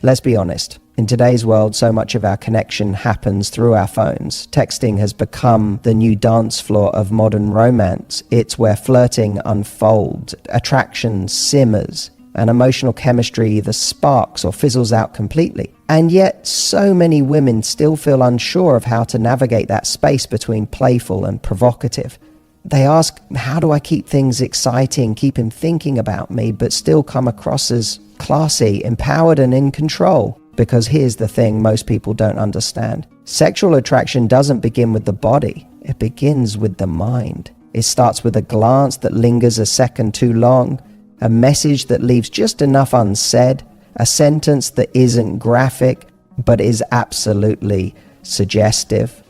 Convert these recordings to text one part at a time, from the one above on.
Let's be honest. In today's world, so much of our connection happens through our phones. Texting has become the new dance floor of modern romance. It's where flirting unfolds, attraction simmers, and emotional chemistry either sparks or fizzles out completely. And yet, so many women still feel unsure of how to navigate that space between playful and provocative. They ask, how do I keep things exciting, keep him thinking about me, but still come across as classy, empowered, and in control? Because here's the thing most people don't understand. Sexual attraction doesn't begin with the body. It begins with the mind. It starts with a glance that lingers a second too long, a message that leaves just enough unsaid, a sentence that isn't graphic, but is absolutely suggestive.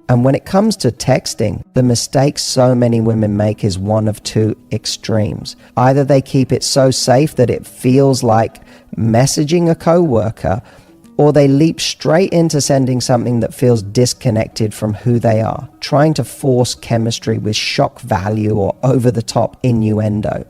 And when it comes to texting, the mistake so many women make is one of two extremes. Either they keep it so safe that it feels like messaging a coworker, or they leap straight into sending something that feels disconnected from who they are, trying to force chemistry with shock value or over-the-top innuendo.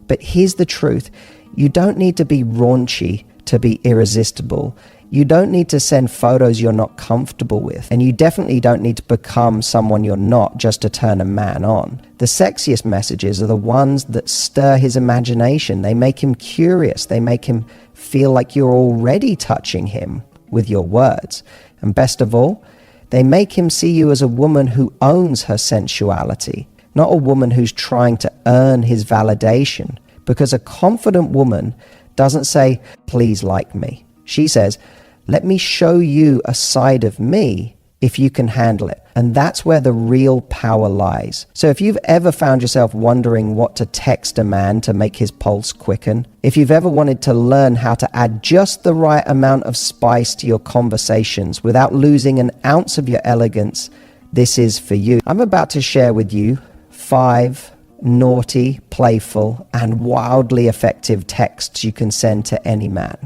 But here's the truth. You don't need to be raunchy to be irresistible. You don't need to send photos you're not comfortable with. And you definitely don't need to become someone you're not just to turn a man on. The sexiest messages are the ones that stir his imagination. They make him curious. They make him feel like you're already touching him with your words. And best of all, they make him see you as a woman who owns her sensuality, not a woman who's trying to earn his validation. Because a confident woman doesn't say, please like me. She says, let me show you a side of me if you can handle it. And that's where the real power lies. So if you've ever found yourself wondering what to text a man to make his pulse quicken, if you've ever wanted to learn how to add just the right amount of spice to your conversations without losing an ounce of your elegance, this is for you. I'm about to share with you 5 naughty, playful, and wildly effective texts you can send to any man.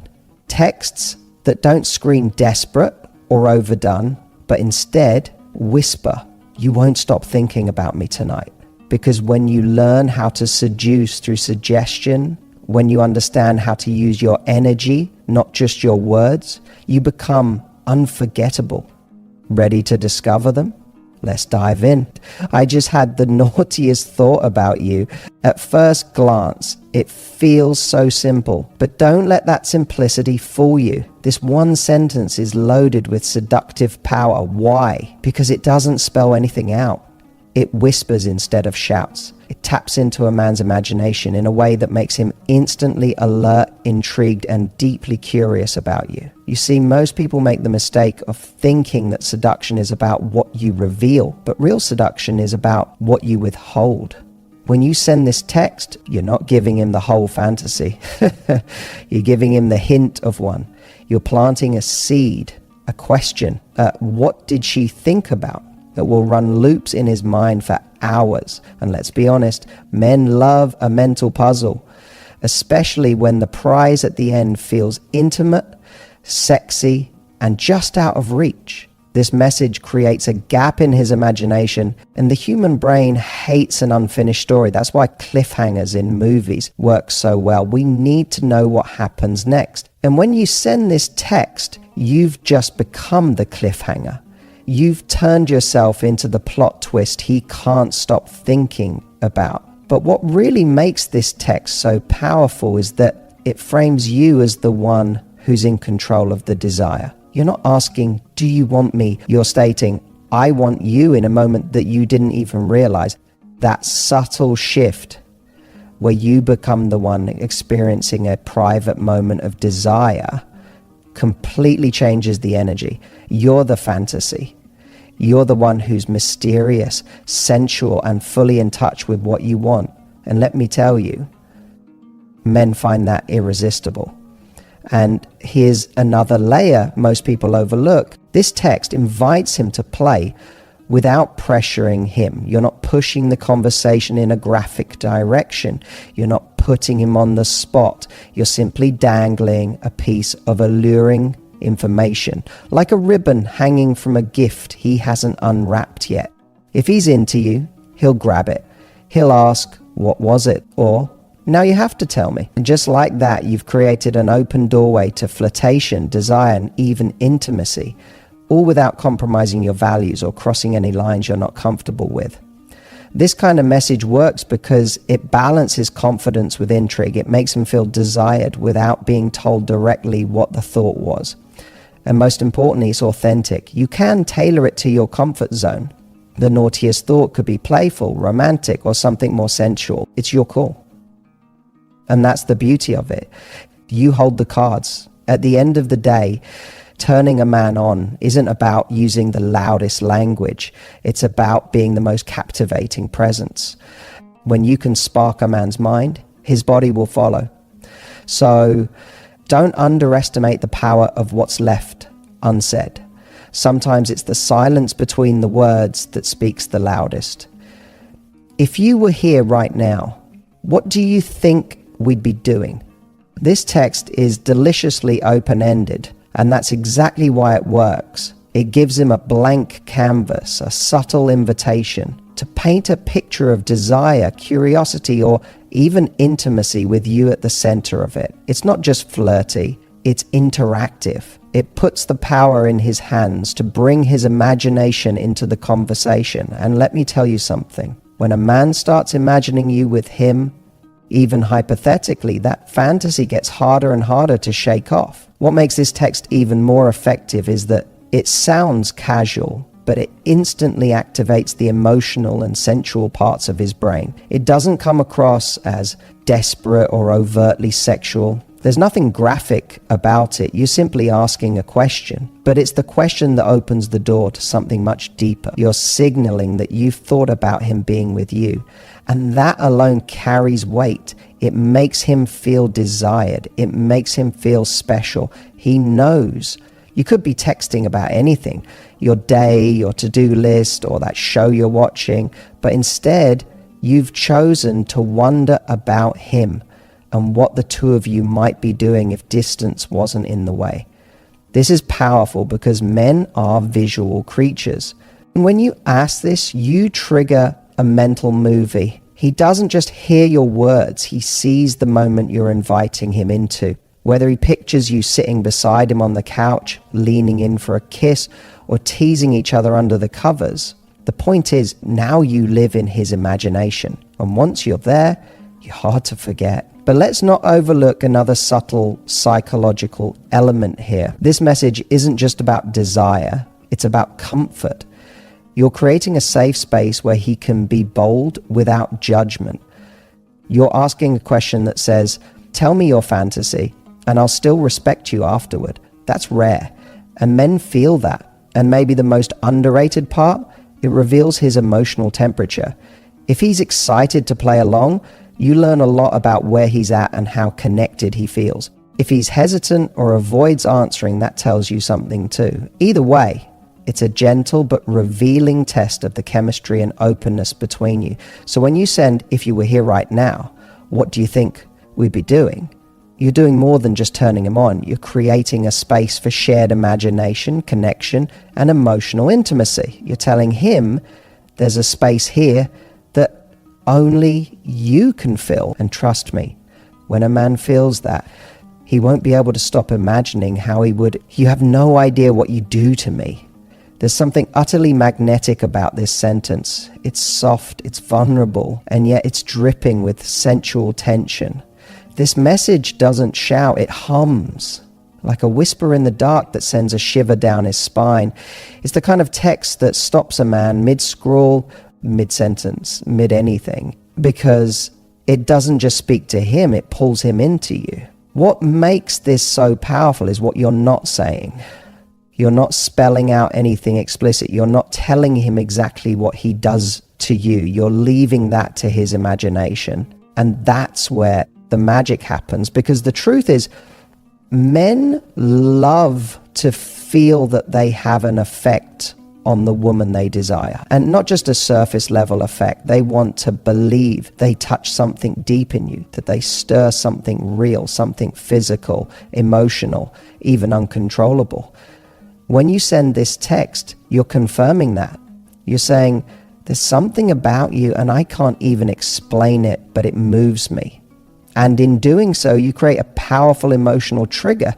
Texts that don't scream desperate or overdone, but instead whisper, you won't stop thinking about me tonight. Because when you learn how to seduce through suggestion, when you understand how to use your energy, not just your words, you become unforgettable. Ready to discover them? Let's dive in. I just had the naughtiest thought about you. At first glance, it feels so simple, but don't let that simplicity fool you. This one sentence is loaded with seductive power. Why? Because it doesn't spell anything out. It whispers instead of shouts. It taps into a man's imagination in a way that makes him instantly alert, intrigued, and deeply curious about you. You see, most people make the mistake of thinking that seduction is about what you reveal, but real seduction is about what you withhold. When you send this text, you're not giving him the whole fantasy. You're giving him the hint of one. You're planting a seed, a question. What did she think about? That will run loops in his mind for hours. And let's be honest, men love a mental puzzle, especially when the prize at the end feels intimate, sexy, and just out of reach. This message creates a gap in his imagination, and the human brain hates an unfinished story. That's why cliffhangers in movies work so well. We need to know what happens next. And when you send this text, you've just become the cliffhanger. You've turned yourself into the plot twist he can't stop thinking about. But what really makes this text so powerful is that it frames you as the one who's in control of the desire. You're not asking, do you want me? You're stating, I want you, in a moment that you didn't even realize. That subtle shift where you become the one experiencing a private moment of desire completely changes the energy. You're the fantasy. You're the one who's mysterious, sensual, and fully in touch with what you want. And let me tell you, men find that irresistible. And here's another layer most people overlook. This text invites him to play without pressuring him. You're not pushing the conversation in a graphic direction. You're not putting him on the spot. You're simply dangling a piece of alluring information, like a ribbon hanging from a gift he hasn't unwrapped yet. If he's into you, he'll grab it. He'll ask, what was it? Or Now you have to tell me. And just like that, you've created an open doorway to flirtation, desire, and even intimacy, all without compromising your values or crossing any lines you're not comfortable with. This kind of message works because it balances confidence with intrigue. It makes him feel desired without being told directly what the thought was. And most importantly, it's authentic. You can tailor it to your comfort zone. The naughtiest thought could be playful, romantic, or something more sensual. It's your call. And that's the beauty of it. You hold the cards. At the end of the day, turning a man on isn't about using the loudest language. It's about being the most captivating presence. When you can spark a man's mind, his body will follow. So don't underestimate the power of what's left unsaid. Sometimes it's the silence between the words that speaks the loudest. If you were here right now, what do you think we'd be doing? This text is deliciously open-ended, and that's exactly why it works. It gives him a blank canvas, a subtle invitation to paint a picture of desire, curiosity, or even intimacy with you at the center of it. It's not just flirty, it's interactive. It puts the power in his hands to bring his imagination into the conversation. And let me tell you something. When a man starts imagining you with him, even hypothetically, that fantasy gets harder and harder to shake off. What makes this text even more effective is that it sounds casual, but it instantly activates the emotional and sensual parts of his brain. It doesn't come across as desperate or overtly sexual. There's nothing graphic about it. You're simply asking a question, but it's the question that opens the door to something much deeper. You're signaling that you've thought about him being with you, and that alone carries weight. It makes him feel desired. It makes him feel special. He knows. You could be texting about anything, your day, your to-do list, or that show you're watching, but instead, you've chosen to wonder about him and what the two of you might be doing if distance wasn't in the way. This is powerful because men are visual creatures. And when you ask this, you trigger a mental movie. He doesn't just hear your words, he sees the moment you're inviting him into. Whether he pictures you sitting beside him on the couch, leaning in for a kiss, or teasing each other under the covers, the point is, now you live in his imagination. And once you're there, you're hard to forget. But let's not overlook another subtle psychological element here. This message isn't just about desire, it's about comfort. You're creating a safe space where he can be bold without judgment. You're asking a question that says, tell me your fantasy, and I'll still respect you afterward. That's rare, and men feel that. And maybe the most underrated part, it reveals his emotional temperature. If he's excited to play along, you learn a lot about where he's at and how connected he feels. If he's hesitant or avoids answering, that tells you something too. Either way, it's a gentle but revealing test of the chemistry and openness between you. So when you send, if you were here right now, what do you think we'd be doing? You're doing more than just turning him on. You're creating a space for shared imagination, connection, and emotional intimacy. You're telling him there's a space here that only you can fill. And trust me, when a man feels that, he won't be able to stop imagining how he would. You have no idea what you do to me. There's something utterly magnetic about this sentence. It's soft, it's vulnerable, and yet it's dripping with sensual tension. This message doesn't shout, it hums, like a whisper in the dark that sends a shiver down his spine. It's the kind of text that stops a man mid-scroll, mid-sentence, mid-anything, because it doesn't just speak to him, it pulls him into you. What makes this so powerful is what you're not saying. You're not spelling out anything explicit. You're not telling him exactly what he does to you. You're leaving that to his imagination. And that's where the magic happens, because the truth is, men love to feel that they have an effect on the woman they desire. And not just a surface level effect. They want to believe they touch something deep in you, that they stir something real, something physical, emotional, even uncontrollable. When you send this text, you're confirming that. You're saying, there's something about you and I can't even explain it, but it moves me. And in doing so, you create a powerful emotional trigger.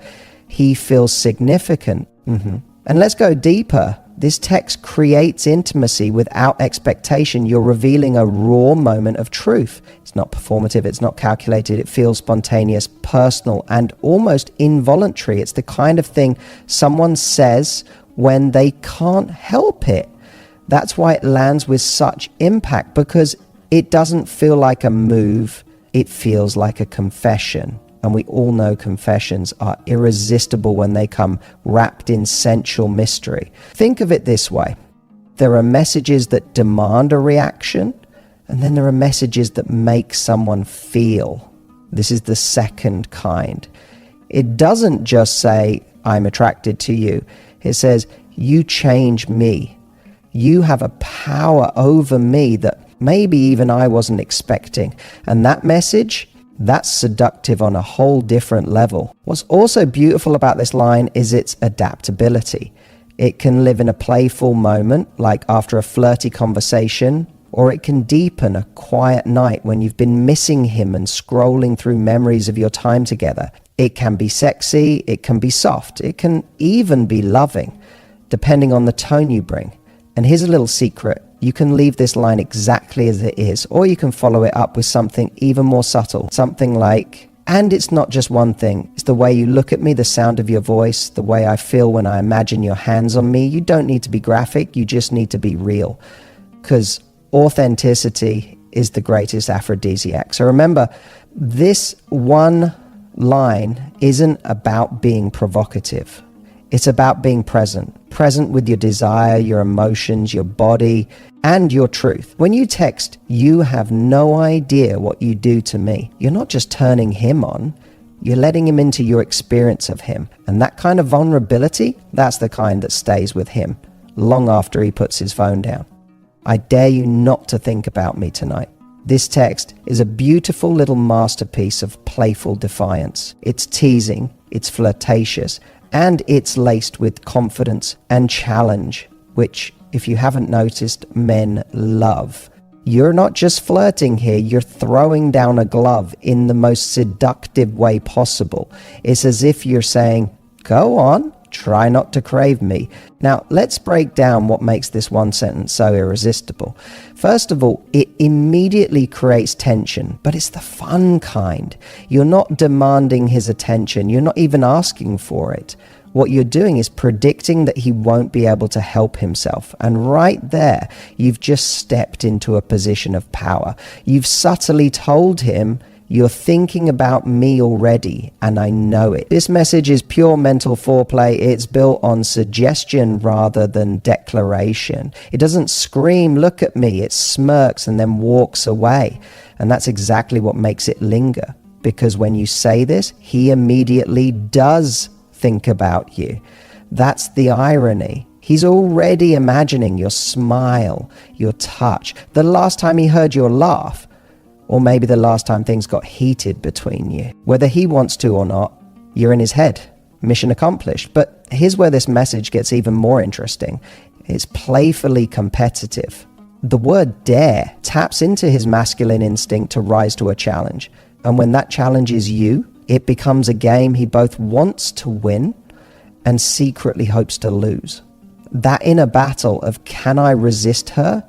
He feels significant. And let's go deeper. This text creates intimacy without expectation. You're revealing a raw moment of truth. It's not performative, it's not calculated, it feels spontaneous, personal, and almost involuntary. It's the kind of thing someone says when they can't help it. That's why it lands with such impact, because it doesn't feel like a move, it feels like a confession. And we all know confessions are irresistible when they come wrapped in sensual mystery. Think of it this way. There are messages that demand a reaction, and then there are messages that make someone feel. This is the second kind. It doesn't just say, I'm attracted to you. It says, you change me. You have a power over me that maybe even I wasn't expecting. And that message, that's seductive on a whole different level. What's also beautiful about this line is its adaptability. It can live in a playful moment, like after a flirty conversation, or it can deepen a quiet night when you've been missing him and scrolling through memories of your time together. It can be sexy, it can be soft, it can even be loving, depending on the tone you bring. And here's a little secret. You can leave this line exactly as it is, or you can follow it up with something even more subtle. Something like, and it's not just one thing. It's the way you look at me, the sound of your voice, the way I feel when I imagine your hands on me. You don't need to be graphic, you just need to be real. Because authenticity is the greatest aphrodisiac. So remember, this one line isn't about being provocative. It's about being present with your desire, your emotions, your body, and your truth. When you text, you have no idea what you do to me. You're not just turning him on, you're letting him into your experience of him. And that kind of vulnerability, that's the kind that stays with him long after he puts his phone down. I dare you not to think about me tonight. This text is a beautiful little masterpiece of playful defiance. It's teasing, it's flirtatious, and it's laced with confidence and challenge, which, if you haven't noticed, men love. You're not just flirting here, you're throwing down a glove in the most seductive way possible. It's as if you're saying, go on, try not to crave me. Now, let's break down what makes this one sentence so irresistible. First of all, it immediately creates tension, but it's the fun kind. You're not demanding his attention. You're not even asking for it. What you're doing is predicting that he won't be able to help himself. And right there, you've just stepped into a position of power. You've subtly told him, you're thinking about me already, and I know it. This message is pure mental foreplay. It's built on suggestion rather than declaration. It doesn't scream, look at me. It smirks and then walks away. And that's exactly what makes it linger. Because when you say this, he immediately does think about you. That's the irony. He's already imagining your smile, your touch, the last time he heard your laugh. Or maybe the last time things got heated between you. Whether he wants to or not, you're in his head. Mission accomplished. But here's where this message gets even more interesting. It's playfully competitive. The word dare taps into his masculine instinct to rise to a challenge. And when that challenge is you, it becomes a game he both wants to win and secretly hopes to lose. That inner battle of can I resist her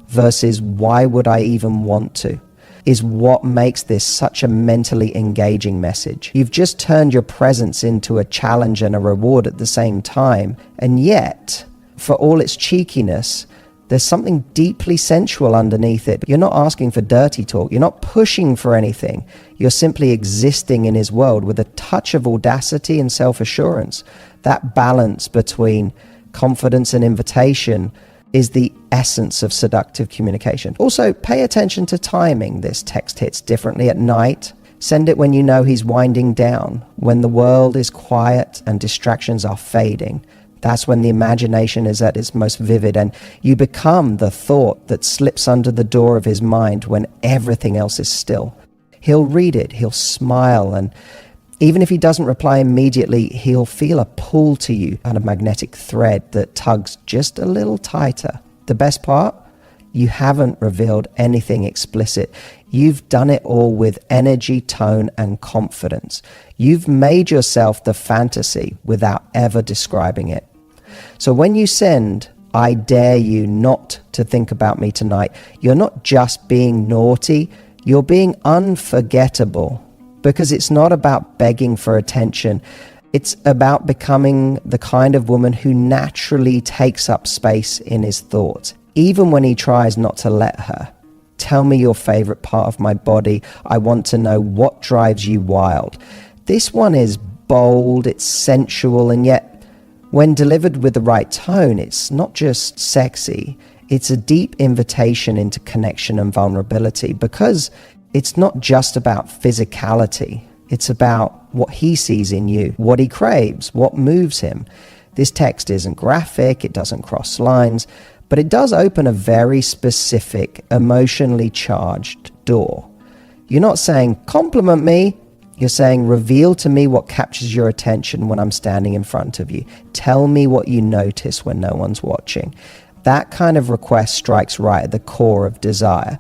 versus why would I even want to is what makes this such a mentally engaging message. You've just turned your presence into a challenge and a reward at the same time, and yet, for all its cheekiness, there's something deeply sensual underneath it. You're not asking for dirty talk. You're not pushing for anything. You're simply existing in his world with a touch of audacity and self-assurance. That balance between confidence and invitation is the essence of seductive communication. Also, pay attention to timing. This text hits differently at night. Send it when you know he's winding down, when the world is quiet and distractions are fading. That's when the imagination is at its most vivid, and you become the thought that slips under the door of his mind when everything else is still. He'll read it, he'll smile, and even if he doesn't reply immediately, he'll feel a pull to you on a magnetic thread that tugs just a little tighter. The best part? You haven't revealed anything explicit. You've done it all with energy, tone, and confidence. You've made yourself the fantasy without ever describing it. So when you send, "I dare you not to think about me tonight," you're not just being naughty, you're being unforgettable, because it's not about begging for attention. It's about becoming the kind of woman who naturally takes up space in his thoughts, even when he tries not to let her. "Tell me your favorite part of my body. I want to know what drives you wild." This one is bold, it's sensual, and yet when delivered with the right tone, it's not just sexy. It's a deep invitation into connection and vulnerability, because it's not just about physicality. It's about what he sees in you, what he craves, what moves him. This text isn't graphic, it doesn't cross lines, but it does open a very specific, emotionally charged door. You're not saying, "Compliment me." You're saying, "Reveal to me what captures your attention when I'm standing in front of you. Tell me what you notice when no one's watching." That kind of request strikes right at the core of desire.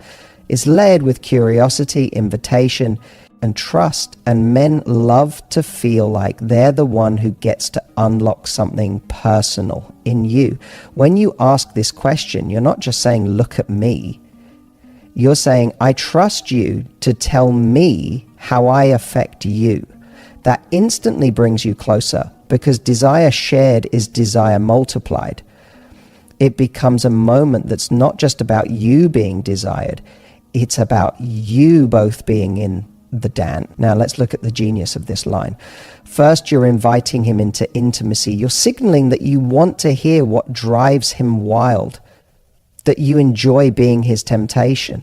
It's layered with curiosity, invitation, and trust, and men love to feel like they're the one who gets to unlock something personal in you. When you ask this question, you're not just saying, "Look at me." You're saying, "I trust you to tell me how I affect you." That instantly brings you closer, because desire shared is desire multiplied. It becomes a moment that's not just about you being desired, it's about you both being in the dance. Now let's look at the genius of this line. First, you're inviting him into intimacy. You're signaling that you want to hear what drives him wild, that you enjoy being his temptation.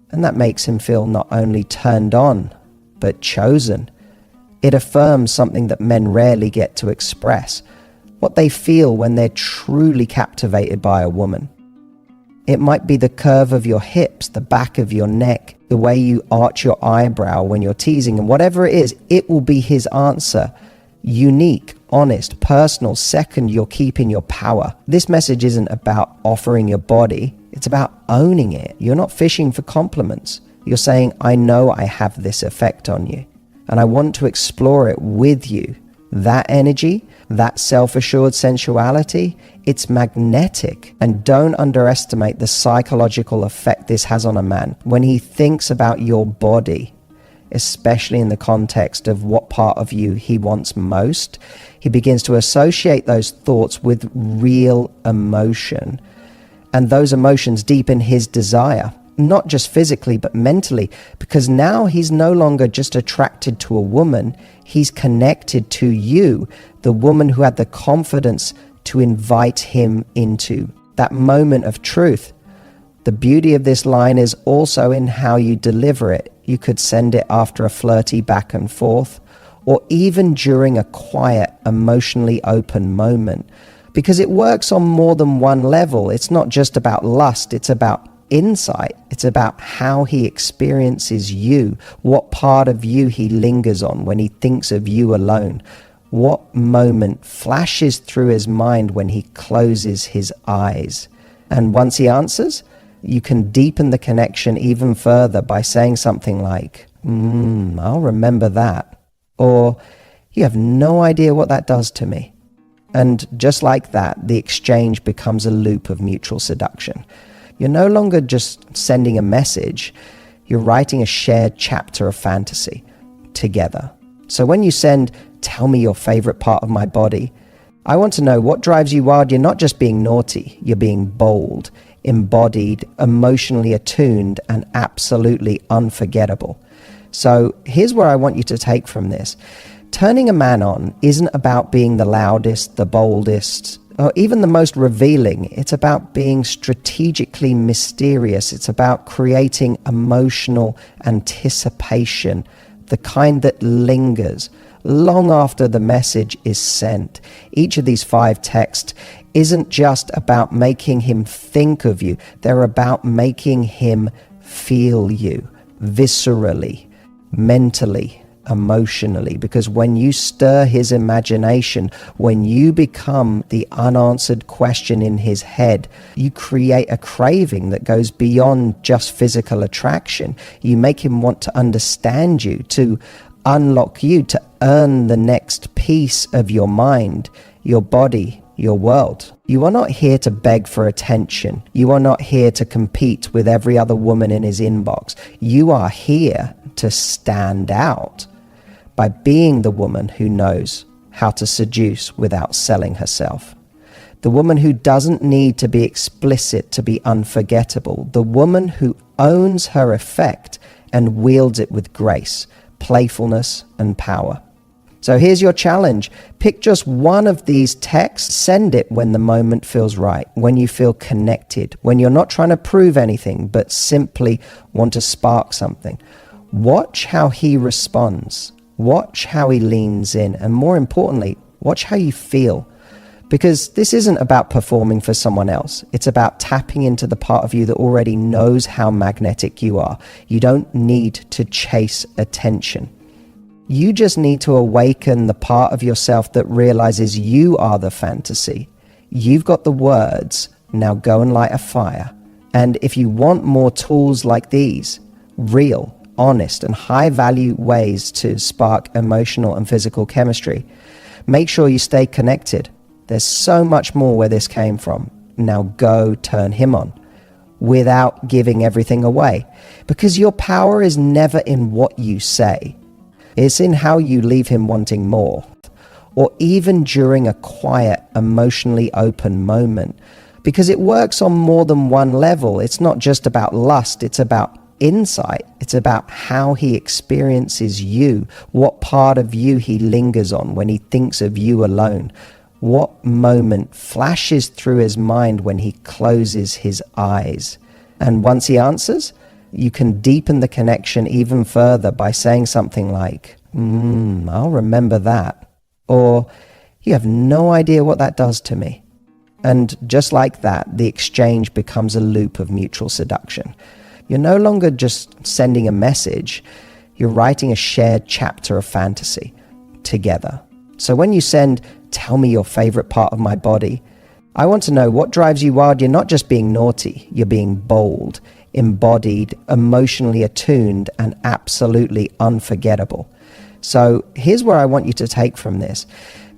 And that makes him feel not only turned on, but chosen. It affirms something that men rarely get to express, what they feel when they're truly captivated by a woman. It might be the curve of your hips, the back of your neck, the way you arch your eyebrow when you're teasing, and whatever it is, it will be his answer. Unique, honest, personal. Second, you're keeping your power. This message isn't about offering your body, it's about owning it. You're not fishing for compliments. You're saying, "I know I have this effect on you, and I want to explore it with you." That energy, that self-assured sensuality, it's magnetic. And don't underestimate the psychological effect this has on a man. When he thinks about your body, especially in the context of what part of you he wants most, he begins to associate those thoughts with real emotion. And those emotions deepen his desire, not just physically, but mentally, because now he's no longer just attracted to a woman, he's connected to you, the woman who had the confidence to invite him into that moment of truth. The beauty of this line is also in how you deliver it. You could send it after a flirty back and forth, or even during a quiet, emotionally open moment, because it works on more than one level. It's not just about lust, it's about insight. It's about how he experiences you, what part of you he lingers on when he thinks of you alone, what moment flashes through his mind when he closes his eyes. And once he answers, you can deepen the connection even further by saying something like, "I'll remember that," or "You have no idea what that does to me." And just like that, the exchange becomes a loop of mutual seduction. You're no longer just sending a message, you're writing a shared chapter of fantasy together. So when you send, "Tell me your favorite part of my body," I want to know what drives you wild. You're not just being naughty, you're being bold, embodied, emotionally attuned, and absolutely unforgettable. So here's where I want you to take from this. Turning a man on isn't about being the loudest, the boldest, or even the most revealing. It's about being strategically mysterious. It's about creating emotional anticipation, the kind that lingers long after the message is sent. Each of these 5 texts isn't just about making him think of you. They're about making him feel you viscerally, mentally, emotionally, because when you stir his imagination, when you become the unanswered question in his head, you create a craving that goes beyond just physical attraction. You make him want to understand you, to unlock you, to earn the next piece of your mind, your body, your world. You are not here to beg for attention. You are not here to compete with every other woman in his inbox. You are here to stand out by being the woman who knows how to seduce without selling herself. The woman who doesn't need to be explicit to be unforgettable. The woman who owns her effect and wields it with grace, playfulness, and power. So here's your challenge. Pick just one of these texts, send it when the moment feels right, when you feel connected, when you're not trying to prove anything, but simply want to spark something. Watch how he responds. Watch how he leans in. And more importantly, watch how you feel. Because this isn't about performing for someone else. It's about tapping into the part of you that already knows how magnetic you are. You don't need to chase attention. You just need to awaken the part of yourself that realizes you are the fantasy. You've got the words, now go and light a fire. And if you want more tools like these, real, honest, and high-value ways to spark emotional and physical chemistry, make sure you stay connected. There's so much more where this came from. Now go turn him on without giving everything away. Because your power is never in what you say. It's in how you leave him wanting more, or even during a quiet, emotionally open moment, because it works on more than one level. It's not just about lust, it's about insight. It's about how he experiences you, what part of you he lingers on when he thinks of you alone, what moment flashes through his mind when he closes his eyes. And once he answers, you can deepen the connection even further by saying something like, I'll remember that. Or, you have no idea what that does to me. And just like that, the exchange becomes a loop of mutual seduction. You're no longer just sending a message, you're writing a shared chapter of fantasy together. So when you send, tell me your favorite part of my body, I want to know what drives you wild. You're not just being naughty, you're being bold, embodied, emotionally attuned, and absolutely unforgettable. So here's where I want you to take from this.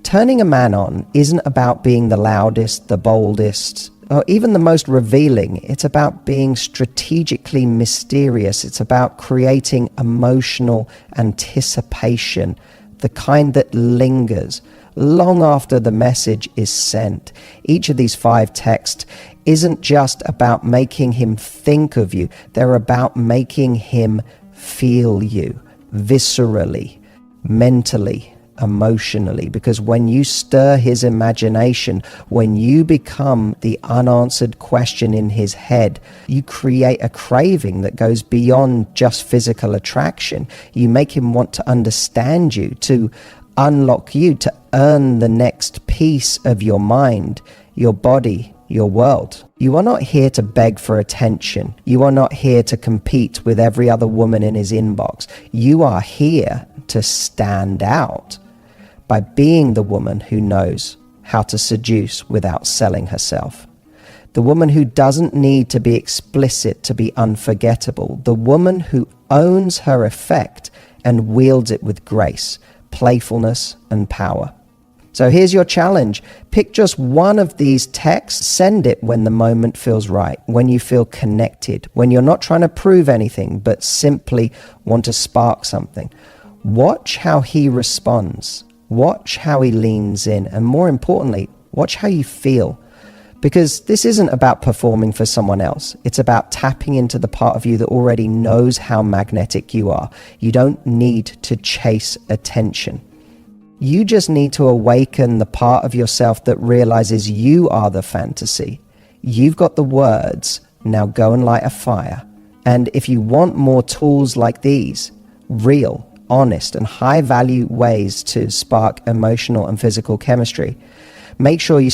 Turning a man on isn't about being the loudest, the boldest, or even the most revealing. It's about being strategically mysterious. It's about creating emotional anticipation, the kind that lingers long after the message is sent. Each of these 5 texts isn't just about making him think of you. They're about making him feel you viscerally, mentally, emotionally, because when you stir his imagination, when you become the unanswered question in his head, you create a craving that goes beyond just physical attraction. You make him want to understand you, to unlock you, to earn the next piece of your mind, your body, your world. You are not here to beg for attention. You are not here to compete with every other woman in his inbox. You are here to stand out by being the woman who knows how to seduce without selling herself. The woman who doesn't need to be explicit to be unforgettable. The woman who owns her effect and wields it with grace, playfulness, and power. So here's your challenge. Pick just one of these texts, send it when the moment feels right, when you feel connected, when you're not trying to prove anything, but simply want to spark something. Watch how he responds. Watch how he leans in. And more importantly, watch how you feel. Because this isn't about performing for someone else. It's about tapping into the part of you that already knows how magnetic you are. You don't need to chase attention. You just need to awaken the part of yourself that realizes you are the fantasy. You've got the words, now go and light a fire. And if you want more tools like these, real, honest, and high-value ways to spark emotional and physical chemistry, make sure you